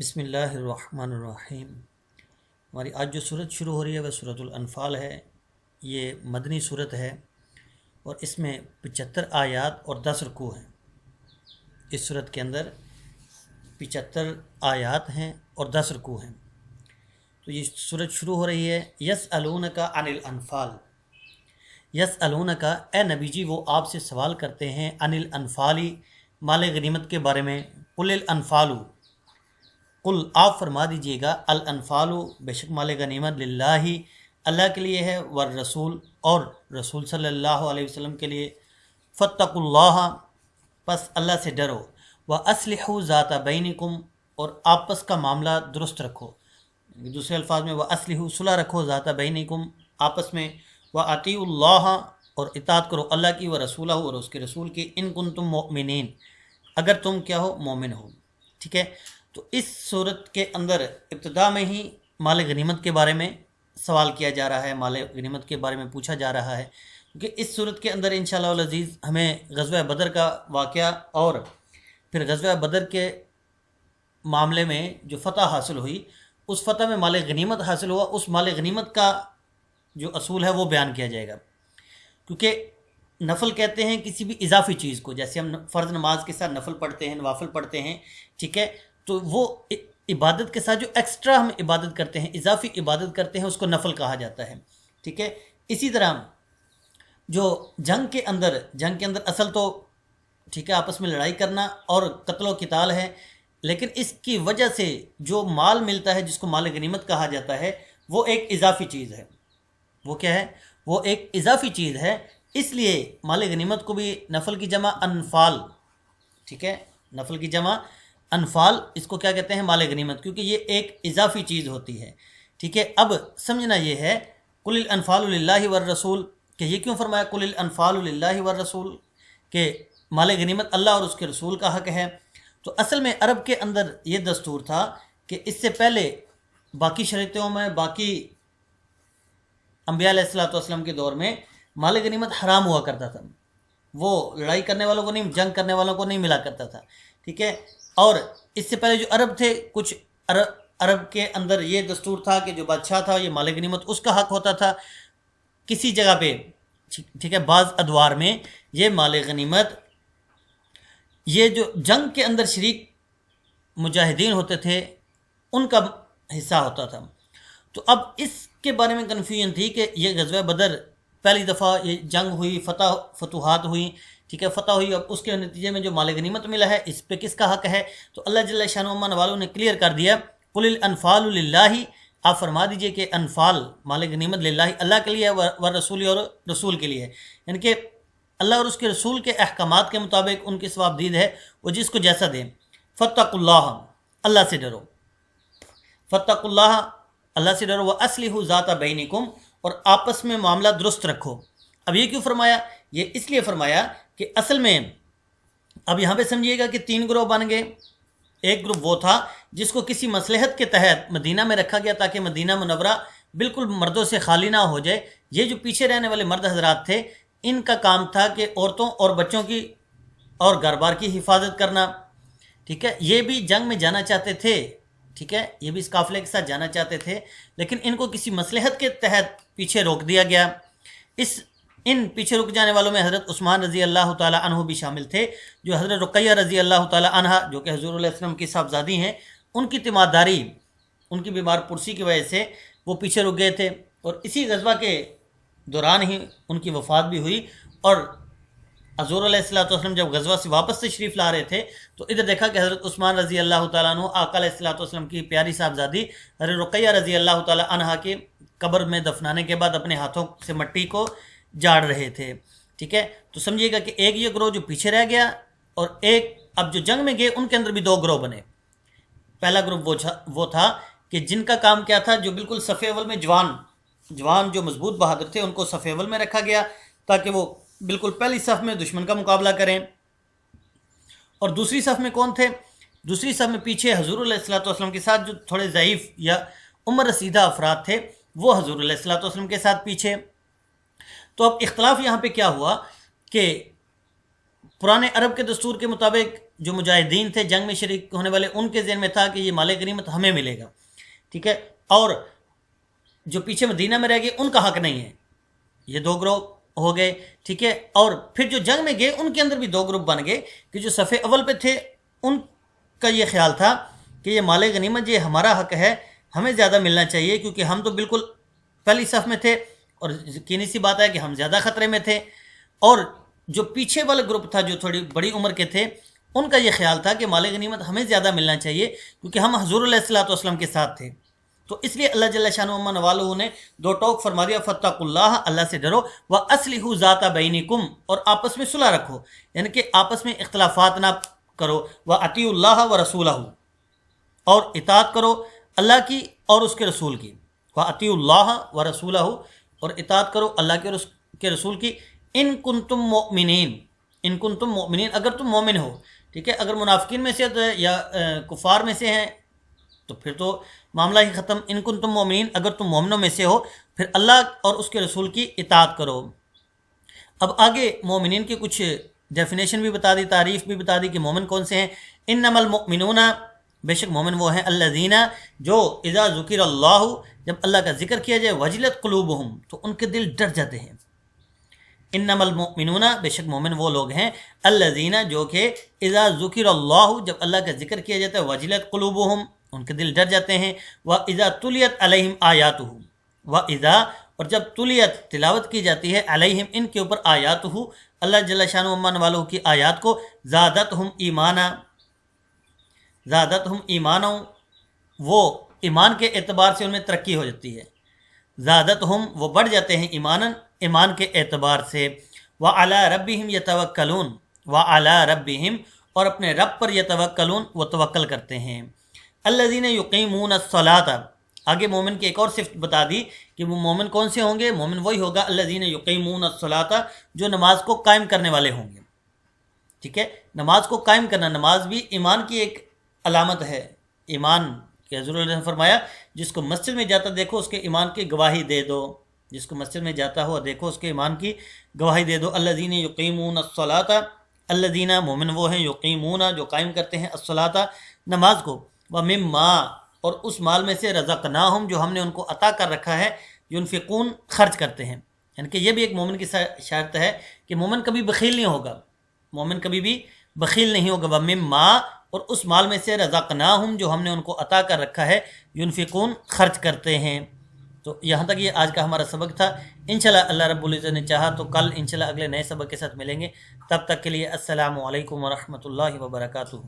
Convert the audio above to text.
بسم اللہ الرحمن الرحیم۔ ہماری آج جو صورت شروع ہو رہی ہے وہ سورۃ الانفال ہے۔ یہ مدنی صورت ہے اور اس میں 75 آیات اور 10 رکوع ہیں۔ اس صورت کے اندر 75 آیات ہیں اور 10 رکوع ہیں۔ تو یہ صورت شروع ہو رہی ہے یسألونک عن الانفال۔ یسألونک، اے نبی جی وہ آپ سے سوال کرتے ہیں عن الانفال، مال غنیمت کے بارے میں۔ قل الانفال، قل آپ فرما دیجئے گا، الانفال بے شک مال غنیمت للہ اللہ کے لیے ہے، والرسول اور رسول صلی اللہ علیہ وسلم کے لیے۔ فاتقوا اللہ، پس اللہ سے ڈرو، واصلحوا ذات بینکم اور آپس کا معاملہ درست رکھو۔ دوسرے الفاظ میں واصلحوا صلح رکھو ذات بینکم آپس میں، واطیعوا اللہ اور اطاعت کرو اللہ کی، ورسولہ اور اس کے رسول کی، ان کنتم مؤمنین اگر تم کیا ہو مومن ہو۔ ٹھیک ہے، تو اس صورت کے اندر ابتدا میں ہی مال غنیمت کے بارے میں سوال کیا جا رہا ہے، مال غنیمت کے بارے میں پوچھا جا رہا ہے، کیونکہ اس صورت کے اندر انشاءاللہ العزیز ہمیں غزوہ بدر کا واقعہ اور پھر غزوہ بدر کے معاملے میں جو فتح حاصل ہوئی، اس فتح میں مال غنیمت حاصل ہوا، اس مال غنیمت کا جو اصول ہے وہ بیان کیا جائے گا۔ کیونکہ نفل کہتے ہیں کسی بھی اضافی چیز کو، جیسے ہم فرض نماز کے ساتھ نفل پڑھتے ہیں، نوافل پڑھتے ہیں، ٹھیک ہے، تو وہ عبادت کے ساتھ جو ایکسٹرا ہم عبادت کرتے ہیں، اضافی عبادت کرتے ہیں، اس کو نفل کہا جاتا ہے۔ ٹھیک ہے، اسی طرح جو جنگ کے اندر اصل تو ٹھیک ہے آپس میں لڑائی کرنا اور قتل و قتال ہے، لیکن اس کی وجہ سے جو مال ملتا ہے جس کو مال غنیمت کہا جاتا ہے، وہ ایک اضافی چیز ہے۔ وہ کیا ہے؟ وہ ایک اضافی چیز ہے، اس لیے مال غنیمت کو بھی نفل کی جمع انفال، ٹھیک ہے، نفل کی جمع انفال، اس کو کیا کہتے ہیں؟ مال غنیمت، کیونکہ یہ ایک اضافی چیز ہوتی ہے۔ ٹھیک ہے، اب سمجھنا یہ ہے قل الانفال للہ والرسول، کہ یہ کیوں فرمایا قل الانفال للہ والرسول، کہ مال غنیمت اللہ اور اس کے رسول کا حق ہے۔ تو اصل میں عرب کے اندر یہ دستور تھا کہ اس سے پہلے باقی شریعتوں میں، باقی انبیاء علیہ الصلوۃ والسلام کے دور میں مال غنیمت حرام ہوا کرتا تھا، وہ لڑائی کرنے والوں کو نہیں، جنگ کرنے والوں کو نہیں ملا کرتا تھا۔ ٹھیک ہے، اور اس سے پہلے جو عرب تھے، کچھ عرب کے اندر یہ دستور تھا کہ جو بادشاہ تھا یہ مال غنیمت اس کا حق ہوتا تھا۔ کسی جگہ پہ ٹھیک ہے بعض ادوار میں یہ مال غنیمت یہ جو جنگ کے اندر شریک مجاہدین ہوتے تھے ان کا حصہ ہوتا تھا۔ تو اب اس کے بارے میں کنفیوژن تھی کہ یہ غزوہ بدر پہلی دفعہ یہ جنگ ہوئی، فتوحات ہوئی، ٹھیک ہے، فتح ہوئی، اب اس کے نتیجے میں جو مال غنیمت ملا ہے اس پہ کس کا حق ہے؟ تو اللہ جل شانہ والوں نے کلیئر کر دیا، قل الانفال للہ، آپ فرما دیجئے کہ انفال مال غنیمت للہ اللہ کے لیے، والرسول اور رسول کے لیے، یعنی کہ اللہ اور اس کے رسول کے احکامات کے مطابق ان کی ثوابدید ہے، وہ جس کو جیسا دیں۔ فاتقوا اللہ، اللہ سے ڈرو، فاتقوا اللہ، اللہ سے ڈرو، واصلحوا ذات بینکم اور آپس میں معاملہ درست رکھو۔ اب یہ کیوں فرمایا؟ یہ اس لیے فرمایا کہ اصل میں اب یہاں پہ سمجھیے گا کہ 3 گروہ بن گئے۔ ایک گروپ وہ تھا جس کو کسی مصلحت کے تحت مدینہ میں رکھا گیا تاکہ مدینہ منورہ بالکل مردوں سے خالی نہ ہو جائے۔ یہ جو پیچھے رہنے والے مرد حضرات تھے، ان کا کام تھا کہ عورتوں اور بچوں کی اور گھر بار کی حفاظت کرنا۔ ٹھیک ہے، یہ بھی جنگ میں جانا چاہتے تھے، ٹھیک ہے، یہ بھی اس قافلے کے ساتھ جانا چاہتے تھے، لیکن ان کو کسی مصلحت کے تحت پیچھے روک دیا گیا۔ ان پیچھے رک جانے والوں میں حضرت عثمان رضی اللہ تعالی عنہ بھی شامل تھے، جو حضرت رقیہ رضی اللہ تعالی عنہ جو کہ حضور علیہ السلام کی صاحبزادی ہیں، ان کی تیمارداری، ان کی بیمار پرسی کی وجہ سے وہ پیچھے رک گئے تھے، اور اسی غزوہ کے دوران ہی ان کی وفات بھی ہوئی۔ اور حضور علیہ الصلوۃ والسلام جب غزوہ سے واپس تشریف لا رہے تھے تو ادھر دیکھا کہ حضرت عثمان رضی اللہ تعالیٰ عنہ آقا علیہ الصلوۃ والسلام کی پیاری صاحبزادی حضرت رقیہ رضی اللہ تعالیٰ عنہ کے قبر میں دفنانے کے بعد اپنے ہاتھوں سے مٹی کو جاڑ رہے تھے۔ ٹھیک ہے، تو سمجھیے گا کہ ایک یہ گروہ جو پیچھے رہ گیا، اور ایک اب جو جنگ میں گئے ان کے اندر بھی 2 گروہ بنے۔ پہلا گروپ وہ تھا کہ جن کا کام کیا تھا، جو بالکل صف اول میں جوان جو مضبوط بہادر تھے ان کو صف اول میں رکھا گیا تاکہ وہ بالکل پہلی صف میں دشمن کا مقابلہ کریں۔ اور دوسری صف میں کون تھے؟ دوسری صف میں پیچھے حضور علیہ الصلوۃ والسلام کے ساتھ جو تھوڑے ضعیف یا عمر رسیدہ افراد تھے، وہ حضور علیہ الصلوۃ والسلام کے ساتھ پیچھے۔ تو اب اختلاف یہاں پہ کیا ہوا کہ پرانے عرب کے دستور کے مطابق جو مجاہدین تھے جنگ میں شریک ہونے والے ان کے ذہن میں تھا کہ یہ مال غنیمت ہمیں ملے گا، ٹھیک ہے، اور جو پیچھے مدینہ میں رہ گئے ان کا حق نہیں ہے، یہ دو گروہ ہو گئے، ٹھیک ہے۔ اور پھر جو جنگ میں گئے ان کے اندر بھی دو گروپ بن گئے کہ جو صف اول پہ تھے ان کا یہ خیال تھا کہ یہ مال غنیمت یہ ہمارا حق ہے، ہمیں زیادہ ملنا چاہیے کیونکہ ہم تو بالکل پہلی صف میں تھے اور یقینی سی بات ہے کہ ہم زیادہ خطرے میں تھے۔ اور جو پیچھے والا گروپ تھا جو تھوڑی بڑی عمر کے تھے ان کا یہ خیال تھا کہ مال غنیمت ہمیں زیادہ ملنا چاہیے کیونکہ ہم حضور علیہ الصلوۃ والسلام کے ساتھ تھے۔ تو اس لیے اللہ جل شانہ و والہ نے دو ٹوک فرما دیا، فاتقوا اللہ، اللہ سے ڈرو، واصلحوا ذات بینکم، اور آپس میں صلح رکھو، یعنی کہ آپس میں اختلافات نہ کرو، واطیعوا اللہ ورسولہ، اور اطاعت کرو اللہ کی اور اس کے رسول کی، واطیعوا اللہ ورسولہ، اور اطاعت کرو اللہ کے اور اس کے رسول کی، ان کنتم مؤمنین، ان کنتم مؤمنین، اگر تم مومن ہو، ٹھیک ہے۔ اگر منافقین میں سے یا کفار میں سے ہیں تو پھر تو معاملہ ہی ختم، ان کنتم مومنین، اگر تم مومنوں میں سے ہو پھر اللہ اور اس کے رسول کی اطاعت کرو۔ اب آگے مومنین کی کچھ ڈیفینیشن بھی بتا دی، تعریف بھی بتا دی کہ مومن کون سے ہیں۔ انما المؤمنون، بے شک مومن وہ ہیں، الذین، جو اذا ذکر اللہ، جب اللہ کا ذکر کیا جائے، وجلت قلوبہم، تو ان کے دل ڈر جاتے ہیں۔ انما المؤمنون، بے شک مومن وہ لوگ ہیں، الذین، جو کہ اذا ذکر اللہ، جب اللہ کا ذکر کیا جاتا ہے، وجلت قلوبہم، ان کے دل ڈر جاتے ہیں، وَإِذَا تُلِيَتْ عَلَيْهِمْ آيَاتُهُ، وَإِذَا، اور جب تلیت، تلاوت کی جاتی ہے، علیہم، ان کے اوپر، آیاتہ، اللہ جل شانہ و والوں کی آیات کو، زادتہم ایمانا، زادتہم ایمانا، وہ ایمان کے اعتبار سے ان میں ترقی ہو جاتی ہے، زادتہم، وہ بڑھ جاتے ہیں ایمانا، ایمان کے اعتبار سے، وَعَلَىٰ رَبِّهِمْ يَتَوَكَّلُونَ، وَعَلَىٰ رَبِّهِمْ، اور اپنے رب پر يتوکلون، وہ توکل کرتے ہیں۔ الذین یقیمون الصلاۃ، آگے مومن کی ایک اور صفت بتا دی کہ وہ مومن کون سے ہوں گے، مومن وہی ہوگا الذین یقیمون الصلاۃ، جو نماز کو قائم کرنے والے ہوں گے، ٹھیک ہے۔ نماز کو قائم کرنا، نماز بھی ایمان کی ایک علامت ہے، ایمان کہ حضور نے فرمایا جس کو مسجد میں جاتا دیکھو اس کے ایمان کی گواہی دے دو، جس کو مسجد میں جاتا ہوا دیکھو اس کے ایمان کی گواہی دے دو۔ الذین یقیمون الصلاۃ، الذین، مومن وہ ہیں، یقیمون، جو قائم کرتے ہیں، الصلاۃ، نماز کو، وَمِمَّا، اور اس مال میں سے، رزقناہم، جو ہم نے ان کو عطا کر رکھا ہے، ينفقون، خرچ کرتے ہیں، یعنی کہ یہ بھی ایک مومن کی شرط ہے کہ مومن کبھی بخیل نہیں ہوگا، مومن کبھی بھی بخیل نہیں ہوگا۔ وَمِمَّا، اور اس مال میں سے، رزقناہم، جو ہم نے ان کو عطا کر رکھا ہے، ينفقون، خرچ کرتے ہیں۔ تو یہاں تک یہ آج کا ہمارا سبق تھا، انشاءاللہ اللہ رب العزت نے چاہا تو کل انشاءاللہ اگلے نئے سبق کے ساتھ ملیں گے، تب تک کے لیے السلام علیکم ورحمۃ اللہ وبرکاتہ۔